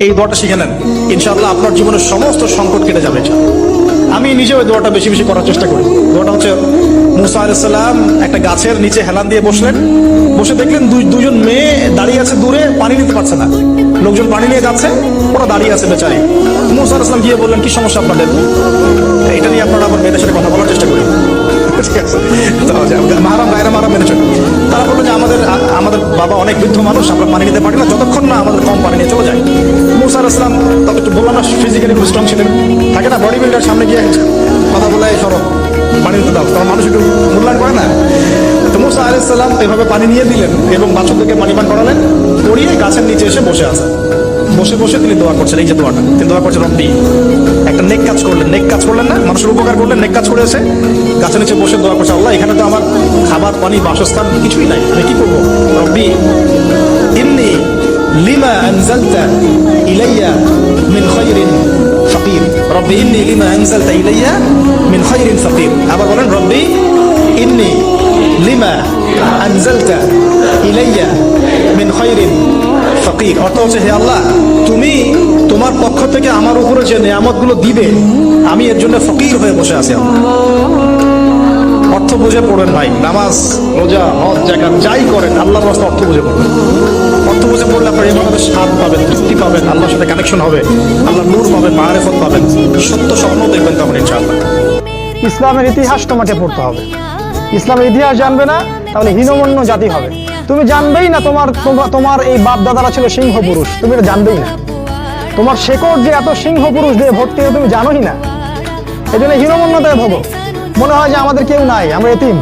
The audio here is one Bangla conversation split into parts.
এই দোয়াটা শিখে নেন, ইনশাআল্লাহ আপনার জীবনের সমস্ত সংকট কেটে যাবে। আমি নিজেও এই দোয়াটা বেশি বেশি করার চেষ্টা করি। দোয়াটা হচ্ছে, মুসা আলাইহিস সালাম একটা গাছের নিচে হেলান দিয়ে বসলেন, বসে দেখলেন দুজন মেয়ে দাঁড়িয়ে আছে দূরে, পানি নিতে পারছে না। লোকজন পানি নিয়ে যাচ্ছে, ওরা দাঁড়িয়ে আছে বেচারি। মুসা আলাইহিস সালাম গিয়ে বললেন, কি সমস্যা আপনাদের? এটা নিয়ে আপনারা আবার মেয়েদের সাথে কথা বলার চেষ্টা করি, ঠিক আছে? মাহারাম গায়রা মাহারাম মেনে চলে। তারা বললো যে আমাদের বাবা অনেক বৃদ্ধ মানুষ, আমরা পানি নিতে পারি না যতক্ষণ না আমাদের কম পানি নিয়ে চলে যায়। মুসা আলাইহিস সালাম তবে একটু বললাম না, ফিজিক্যালি খুব স্ট্রং ছিলেন, থাকে না বডি বিল্ডার, সামনে গিয়ে কথা বলে সরো পানি নিতে দাও, তখন মানুষ একটু মূল্যায়ন করে না। তো মুসা আলাইহিস সালাম এভাবে পানি নিয়ে দিলেন এবং বাচ্চাদেরকে পানি পান করালেন, করিয়ে গাছের নিচে এসে বসে আছেন। বসে বসে তিনি দোয়া করছেন, এই যে দোয়াটা তিনি দোয়া করছেন, রব্বি, একটা নেক কাজ করলেন, নেক কাজ করলেন না, মানুষের উপকার করলেন, নেক কাজ করে এসে গাছের নিচে বসে দোয়া করছে, আল্লাহ এখানে তো আমার খাবার পানি বাসস্থান কিছুই নাই, আমি কি করবো? রব্বি ইন্নী লিমা আনজালতা ইলাইয়া মিন খায়রিন ফাকির, রব্বি ইন্নী লিমা আনজালতা ইলাইয়া মিন খায়রিন ফাকির। আবার বলেন, রব্বি ইন্নী লিমা আনজালতা ইলাইয়া মিন খায়রিন ফকির। অর্থ হচ্ছে, হে আল্লাহ, তুমি তোমার পক্ষ থেকে আমার উপরে যে নিয়ামতগুলো দিবে, আমি এর জন্য ফকির হয়ে বসে আছি। অর্থ বুঝে পড়েন ভাই, নামাজ রোজা হজ জাকাত যাই করেন আল্লাহর রাস্তায় অর্থ বুঝে পড়বেন। অর্থ বুঝে পড়লে আপনার এভাবে স্বাদ পাবেন, তৃপ্তি পাবেন, আল্লাহর সাথে কানেকশন হবে, আল্লাহর নূর পাবেন, মারিফত পাবেন, সত্য স্বপ্ন দেখবেন তখন ইনশাআল্লাহ। ইসলামের ইতিহাস তোমাকে পড়তে হবে। ইসলামের ইতিহাস জানবে না, তাহলে হীনমন্য জাতি হবে। তুমি জানবেই না তোমার এই বাপ দাদারা ছিল সিংহ পুরুষ, তুমি এটা জানবেই না। তোমার শেকড় যে এত সিংহ পুরুষ দিয়ে ভর্তি, তুমি জানোই না। এই জন্য হীনমন্যতায় ভোগো, মনে হয় যে আমাদের কেউ নাই, আমরা এতিম।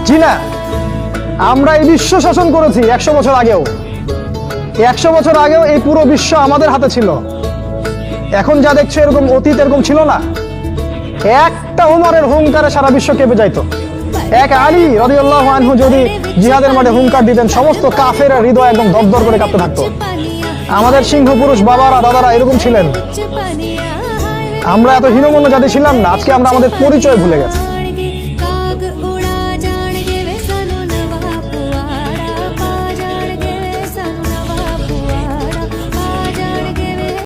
জি না, আমরা এই বিশ্ব শাসন করেছি 100 বছর আগেও। 100 বছর আগেও এই পুরো বিশ্ব আমাদের হাতে ছিল। এখন যা দেখছো এরকম অতীত এরকম ছিল না। একটা উমরের হুঙ্কারে সারা বিশ্ব কেঁপে যাইতো। এক আলী রাদিয়াল্লাহু আনহু যদি জিহাদের মাঠে হুঙ্কার দিতেন, সমস্ত কাফেরের হৃদয় একদম দরদর করে কাঁপতে থাকতো। আমাদের সিংহ পুরুষ বাবারা দাদারা এরকম ছিলেন। আমরা এত হীনমন্য জাতি ছিলাম না, আজকে আমরা আমাদের পরিচয় ভুলে গেছি।